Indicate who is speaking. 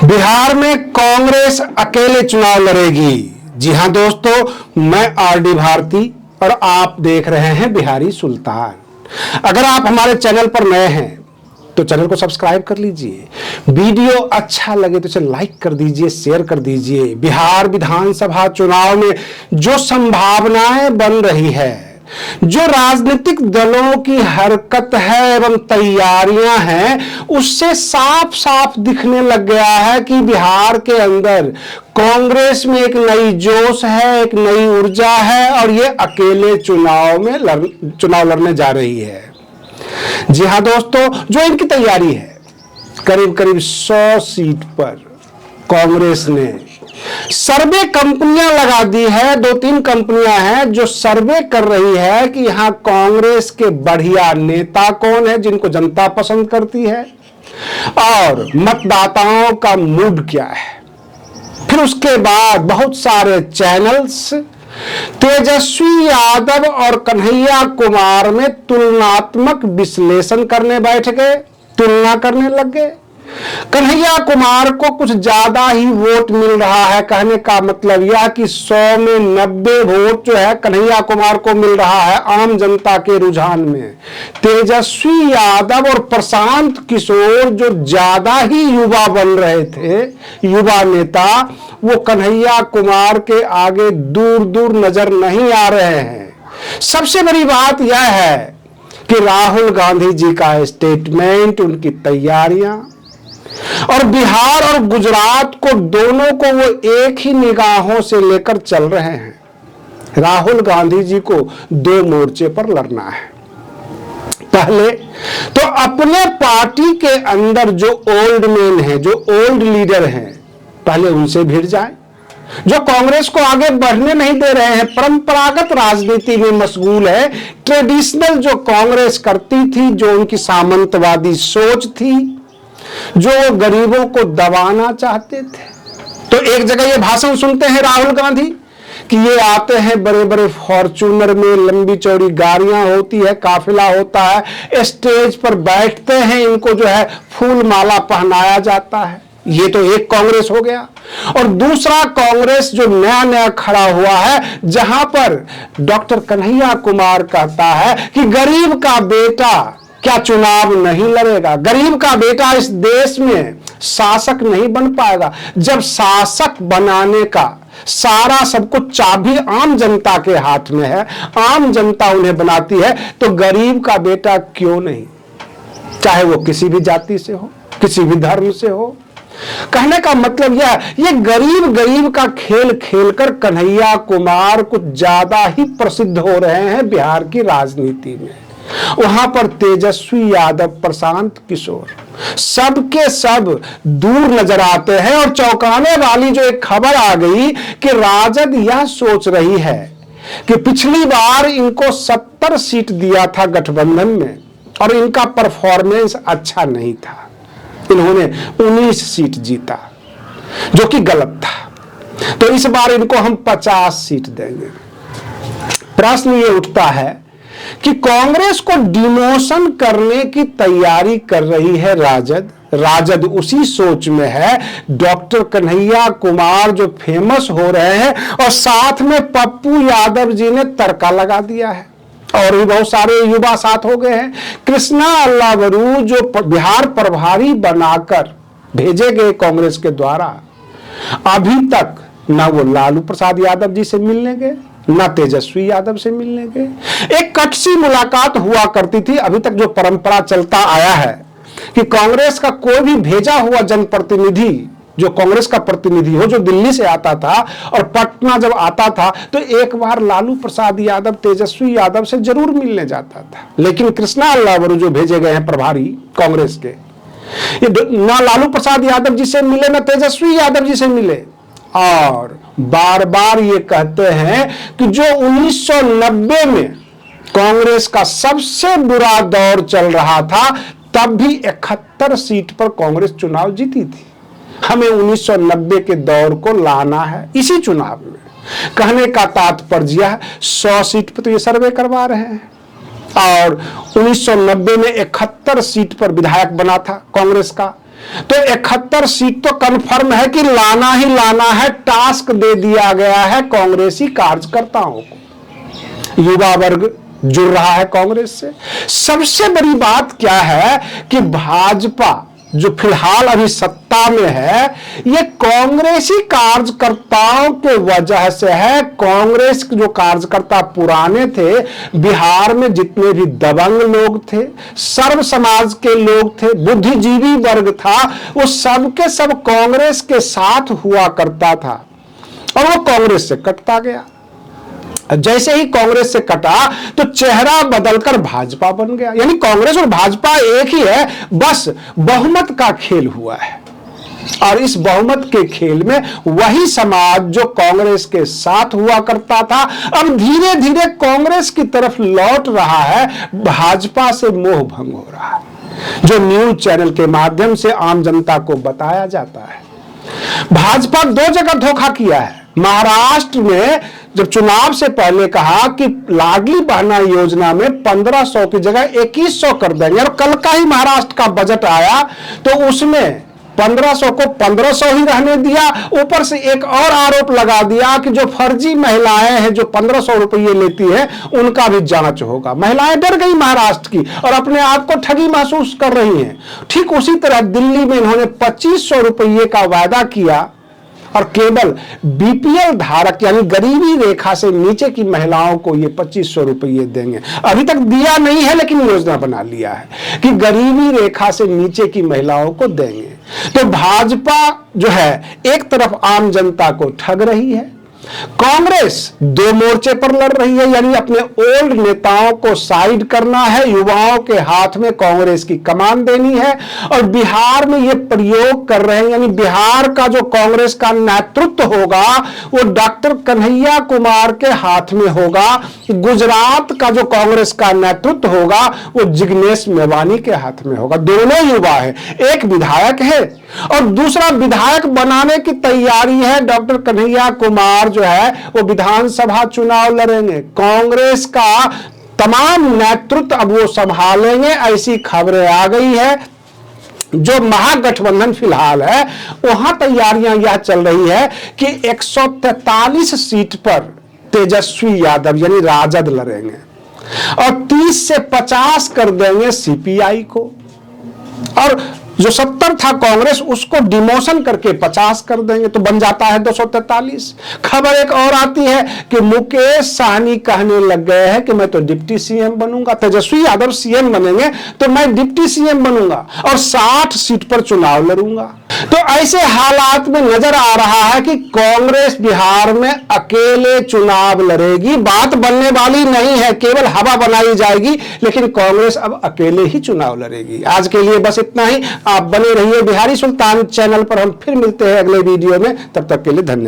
Speaker 1: बिहार में कांग्रेस अकेले चुनाव लड़ेगी। जी हां दोस्तों, मैं आरडी भारती और आप देख रहे हैं बिहारी सुल्तान। अगर आप हमारे चैनल पर नए हैं तो चैनल को सब्सक्राइब कर लीजिए। वीडियो अच्छा लगे तो इसे लाइक कर दीजिए, शेयर कर दीजिए। बिहार विधानसभा चुनाव में जो संभावनाएं बन रही है, जो राजनीतिक दलों की हरकत है एवं तैयारियां हैं, उससे साफ साफ दिखने लग गया है कि बिहार के अंदर कांग्रेस में एक नई जोश है, एक नई ऊर्जा है और ये अकेले चुनाव लड़ने जा रही है। जी हां दोस्तों, जो इनकी तैयारी है, करीब करीब 100 सीट पर कांग्रेस ने सर्वे कंपनियां लगा दी है। 2-3 कंपनियां हैं जो सर्वे कर रही है कि यहां कांग्रेस के बढ़िया नेता कौन है, जिनको जनता पसंद करती है, और मतदाताओं का मूड क्या है। फिर उसके बाद बहुत सारे चैनल्स तेजस्वी यादव और कन्हैया कुमार में तुलनात्मक विश्लेषण करने बैठ गए, तुलना करने लग गए। कन्हैया कुमार को कुछ ज्यादा ही वोट मिल रहा है। कहने का मतलब यह कि 100 में 90 वोट जो है कन्हैया कुमार को मिल रहा है आम जनता के रुझान में। तेजस्वी यादव और प्रशांत किशोर जो ज्यादा ही युवा बन रहे थे, युवा नेता, वो कन्हैया कुमार के आगे दूर दूर नजर नहीं आ रहे हैं। सबसे बड़ी बात यह है कि राहुल गांधी जी का स्टेटमेंट, उनकी तैयारियां और बिहार और गुजरात को, दोनों को वो एक ही निगाहों से लेकर चल रहे हैं। राहुल गांधी जी को 2 मोर्चे पर लड़ना है। पहले तो अपने पार्टी के अंदर जो ओल्ड मैन है, जो ओल्ड लीडर हैं, पहले उनसे भिड़ जाए, जो कांग्रेस को आगे बढ़ने नहीं दे रहे हैं, परंपरागत राजनीति में मशगूल है। ट्रेडिशनल जो कांग्रेस करती थी, जो उनकी सामंतवादी सोच थी, जो गरीबों को दबाना चाहते थे। तो एक जगह ये भाषण सुनते हैं राहुल गांधी कि ये आते हैं बड़े बड़े फॉर्च्यूनर में, लंबी चौड़ी गाड़ियां होती है, काफिला होता है, स्टेज पर बैठते हैं, इनको जो है फूल माला पहनाया जाता है। ये तो एक कांग्रेस हो गया। और दूसरा कांग्रेस जो नया नया खड़ा हुआ है, जहां पर डॉक्टर कन्हैया कुमार कहता है कि गरीब का बेटा क्या चुनाव नहीं लड़ेगा, गरीब का बेटा इस देश में शासक नहीं बन पाएगा। जब शासक बनाने का सारा सब कुछ चाबी आम जनता के हाथ में है, आम जनता उन्हें बनाती है, तो गरीब का बेटा क्यों नहीं, चाहे वो किसी भी जाति से हो, किसी भी धर्म से हो। कहने का मतलब यह, ये गरीब गरीब का खेल खेलकर कन्हैया कुमार कुछ ज्यादा ही प्रसिद्ध हो रहे हैं बिहार की राजनीति में। वहां पर तेजस्वी यादव, प्रशांत किशोर, सबके सब दूर नजर आते हैं। और चौंकाने वाली जो एक खबर आ गई कि राजद यह सोच रही है कि पिछली बार इनको 70 सीट दिया था गठबंधन में और इनका परफॉर्मेंस अच्छा नहीं था, इन्होंने 19 सीट जीता, जो कि गलत था। तो इस बार इनको हम 50 सीट देंगे। प्रश्न ये उठता है कि कांग्रेस को डिमोशन करने की तैयारी कर रही है राजद उसी सोच में है। डॉक्टर कन्हैया कुमार जो फेमस हो रहे हैं, और साथ में पप्पू यादव जी ने तड़का लगा दिया है, और भी बहुत सारे युवा साथ हो गए हैं। कृष्णा अल्लावरू जो बिहार प्रभारी बनाकर भेजे गए कांग्रेस के द्वारा, अभी तक ना वो लालू प्रसाद यादव जी से मिलने गए, ना तेजस्वी यादव से मिलने गए। एक कटसी मुलाकात हुआ करती थी। अभी तक जो परंपरा चलता आया है कि कांग्रेस का कोई भी भेजा हुआ जनप्रतिनिधि, जो कांग्रेस का प्रतिनिधि हो, जो दिल्ली से आता था और पटना जब आता था, तो एक बार लालू प्रसाद यादव तेजस्वी यादव से जरूर मिलने जाता था। लेकिन कृष्णा अल्लावरू जो भेजे गए हैं प्रभारी कांग्रेस के, ये ना लालू प्रसाद यादव जी से मिले, ना तेजस्वी यादव जी से मिले, और बार बार ये कहते हैं कि जो 1990 में कांग्रेस का सबसे बुरा दौर चल रहा था, तब भी 71 सीट पर कांग्रेस चुनाव जीती थी। हमें 1990 के दौर को लाना है इसी चुनाव में। कहने का तात्पर्य है 100 सीट पर तो ये सर्वे करवा रहे हैं, और 1990 में 71 सीट पर विधायक बना था कांग्रेस का, तो 71 सीट तो कंफर्म है कि लाना ही लाना है। टास्क दे दिया गया है कांग्रेसी कार्यकर्ताओं को। युवा वर्ग जुड़ रहा है कांग्रेस से। सबसे बड़ी बात क्या है कि भाजपा जो फिलहाल अभी सत्ता में है, ये कांग्रेसी कार्यकर्ताओं के वजह से है। कांग्रेस के जो कार्यकर्ता पुराने थे, बिहार में जितने भी दबंग लोग थे, सर्व समाज के लोग थे, बुद्धिजीवी वर्ग था, वो सब के सब कांग्रेस के साथ हुआ करता था और वो कांग्रेस से कटता गया। जैसे ही कांग्रेस से कटा तो चेहरा बदलकर भाजपा बन गया। यानी कांग्रेस और भाजपा एक ही है, बस बहुमत का खेल हुआ है। और इस बहुमत के खेल में वही समाज जो कांग्रेस के साथ हुआ करता था, अब धीरे धीरे कांग्रेस की तरफ लौट रहा है, भाजपा से मोह भंग हो रहा है, जो न्यूज चैनल के माध्यम से आम जनता को बताया जाता है। भाजपा 2 जगह धोखा किया है। महाराष्ट्र में जब चुनाव से पहले कहा कि लाडली बहना योजना में 1500 की जगह 2100 कर देंगे, और कल का ही महाराष्ट्र का बजट आया तो उसमें 1500 को 1500 ही रहने दिया। ऊपर से एक और आरोप लगा दिया कि जो फर्जी महिलाएं हैं जो 1500 रुपये लेती हैं, उनका भी जांच होगा। महिलाएं डर गई महाराष्ट्र की और अपने आप को ठगी महसूस कर रही हैं। ठीक उसी तरह दिल्ली में इन्होंने 2500 रुपये का वादा किया और केवल बीपीएल धारक यानी गरीबी रेखा से नीचे की महिलाओं को ये 2500 रुपये देंगे। अभी तक दिया नहीं है, लेकिन योजना बना लिया है कि गरीबी रेखा से नीचे की महिलाओं को देंगे। तो भाजपा जो है एक तरफ आम जनता को ठग रही है, कांग्रेस 2 मोर्चे पर लड़ रही है, यानी अपने ओल्ड नेताओं को साइड करना है, युवाओं के हाथ में कांग्रेस की कमान देनी है। और बिहार में ये प्रयोग कर रहे हैं, यानी बिहार का जो कांग्रेस का नेतृत्व होगा वो डॉक्टर कन्हैया कुमार के हाथ में होगा। गुजरात का जो कांग्रेस का नेतृत्व होगा वो जिग्नेश मेवानी के हाथ में होगा। दोनों युवा है, एक विधायक है और दूसरा विधायक बनाने की तैयारी है। डॉक्टर कन्हैया कुमार जो है वो विधानसभा चुनाव लड़ेंगे, कांग्रेस का तमाम नेतृत्व अब वो संभालेंगे, ऐसी खबरें आ गई है। जो महागठबंधन फिलहाल है वहां तैयारियां यह चल रही है कि 143 सीट पर तेजस्वी यादव यानी राजद लड़ेंगे और 30 से 50 कर देंगे सीपीआई को, और जो 70 था कांग्रेस उसको डिमोशन करके 50 कर देंगे, तो बन जाता है 243। खबर एक और आती है कि मुकेश सहनी कहने लग गए हैं कि मैं तो डिप्टी सीएम बनूंगा। तेजस्वी यादव सीएम बनेंगे तो मैं डिप्टी सीएम बनूंगा और 60 सीट पर चुनाव लड़ूंगा। तो ऐसे हालात में नजर आ रहा है कि कांग्रेस बिहार में अकेले चुनाव लड़ेगी। बात बनने वाली नहीं है, केवल हवा बनाई जाएगी, लेकिन कांग्रेस अब अकेले ही चुनाव लड़ेगी। आज के लिए बस इतना ही। आप बने रहिए बिहारी सुल्तान चैनल पर। हम फिर मिलते हैं अगले वीडियो में, तब तक के लिए धन्यवाद।